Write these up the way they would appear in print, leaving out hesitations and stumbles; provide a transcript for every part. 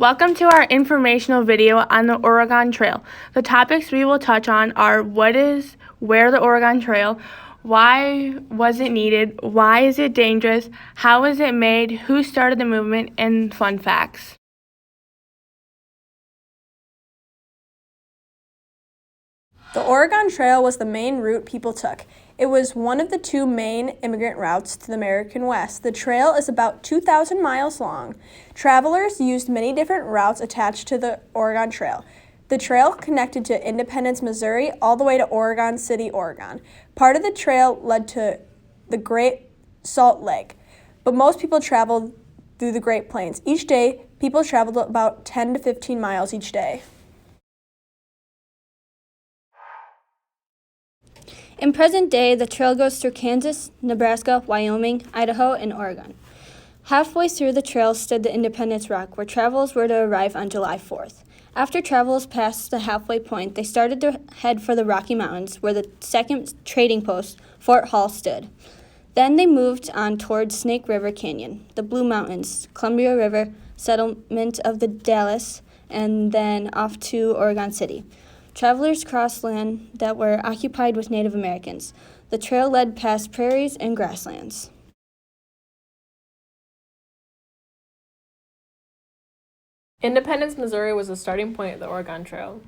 Welcome to our informational video on the Oregon Trail. The topics we will touch on are where the Oregon Trail, why was it needed, why is it dangerous, how was it made, who started the movement, and fun facts. The Oregon Trail was the main route people took. It was one of the two main immigrant routes to the American West. The trail is about 2,000 miles long. Travelers used many different routes attached to the Oregon Trail. The trail connected to Independence, Missouri, all the way to Oregon City, Oregon. Part of the trail led to the Great Salt Lake, but most people traveled through the Great Plains. Each day, people traveled about 10 to 15 miles each day. In present day, the trail goes through Kansas, Nebraska, Wyoming, Idaho, and Oregon. Halfway through the trail stood the Independence Rock, where travelers were to arrive on July 4th. After travelers passed the halfway point, they started to head for the Rocky Mountains, where the second trading post, Fort Hall, stood. Then they moved on towards Snake River Canyon, the Blue Mountains, Columbia River, settlement of the Dalles, and then off to Oregon City. Travelers crossed land that were occupied with Native Americans. The trail led past prairies and grasslands. Independence, Missouri was the starting point of the Oregon Trail.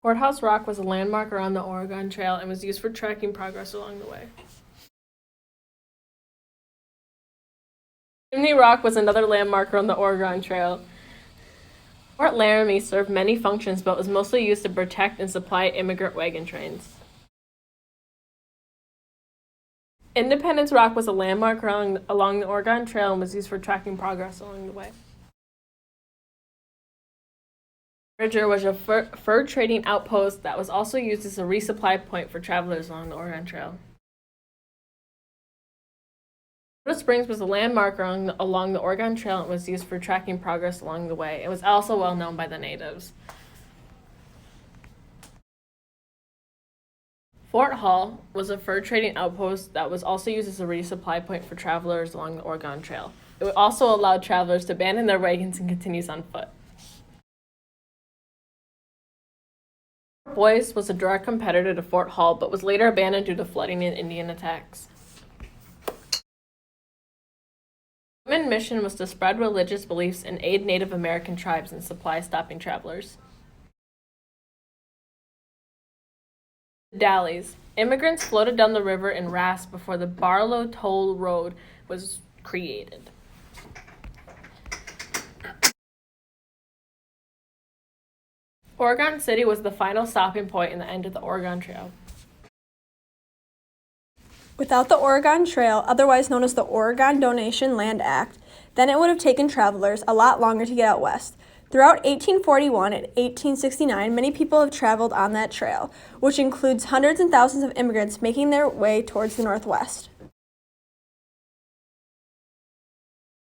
Courthouse Rock was a landmark around the Oregon Trail and was used for tracking progress along the way. Chimney Rock was another landmark around the Oregon Trail. Fort Laramie served many functions but was mostly used to protect and supply immigrant wagon trains. Independence Rock was a landmark along the Oregon Trail and was used for tracking progress along the way. Bridger was a fur trading outpost that was also used as a resupply point for travelers along the Oregon Trail. Soda Springs was a landmark along the Oregon Trail and was used for tracking progress along the way. It was also well known by the natives. Fort Hall was a fur trading outpost that was also used as a resupply point for travelers along the Oregon Trail. It also allowed travelers to abandon their wagons and continue on foot. Fort Boyce was a direct competitor to Fort Hall, but was later abandoned due to flooding and Indian attacks. The women's mission was to spread religious beliefs and aid Native American tribes in supply stopping travelers. The Dalles. Immigrants floated down the river in rafts before the Barlow Toll Road was created. Oregon City was the final stopping point in the end of the Oregon Trail. Without the Oregon Trail, otherwise known as the Oregon Donation Land Act, then it would have taken travelers a lot longer to get out west. Throughout 1841 and 1869, many people have traveled on that trail, which includes hundreds and thousands of immigrants making their way towards the northwest.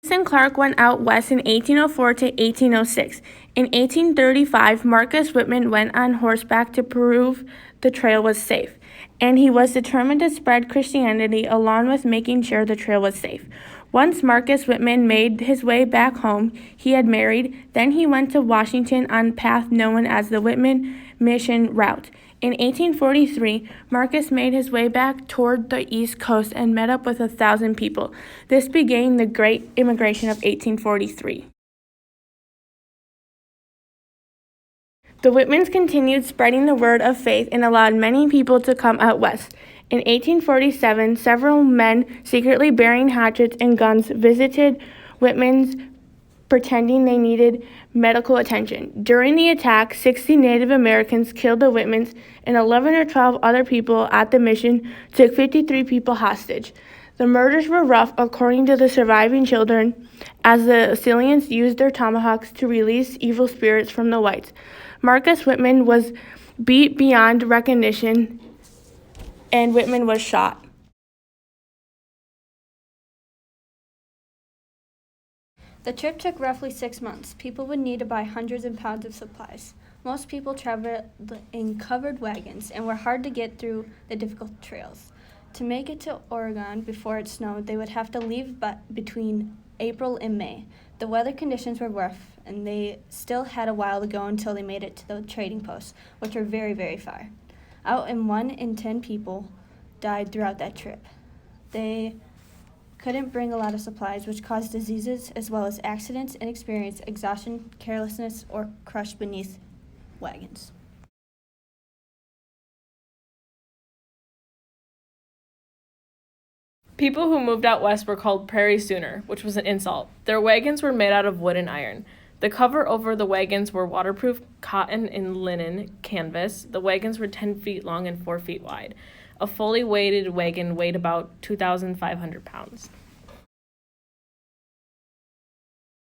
Lewis and Clark went out west in 1804 to 1806. In 1835, Marcus Whitman went on horseback to prove the trail was safe, and he was determined to spread Christianity along with making sure the trail was safe. Once Marcus Whitman made his way back home, he had married. Then he went to Washington on a path known as the Whitman Mission Route. In 1843, Marcus made his way back toward the East Coast and met up with 1,000 people. This began the Great Immigration of 1843. The Whitmans continued spreading the word of faith and allowed many people to come out west. In 1847, several men secretly bearing hatchets and guns visited Whitman's, pretending they needed medical attention. During the attack, 60 Native Americans killed the Whitmans, and 11 or 12 other people at the mission took 53 people hostage. The murders were rough, according to the surviving children, as the assailants used their tomahawks to release evil spirits from the whites. Marcus Whitman was beat beyond recognition, and Whitman was shot. The trip took roughly 6 months. People would need to buy hundreds of pounds of supplies. Most people traveled in covered wagons and were hard to get through the difficult trails. To make it to Oregon before it snowed, they would have to leave between April and May. The weather conditions were rough, and they still had a while to go until they made it to the trading posts, which were very, very far. Out in 1 in 10 people died throughout that trip. They couldn't bring a lot of supplies, which caused diseases as well as accidents and experienced exhaustion, carelessness, or crushed beneath wagons. People who moved out west were called Prairie Sooner, which was an insult. Their wagons were made out of wood and iron. The cover over the wagons were waterproof cotton and linen canvas. The wagons were 10 feet long and 4 feet wide. A fully weighted wagon weighed about 2,500 pounds.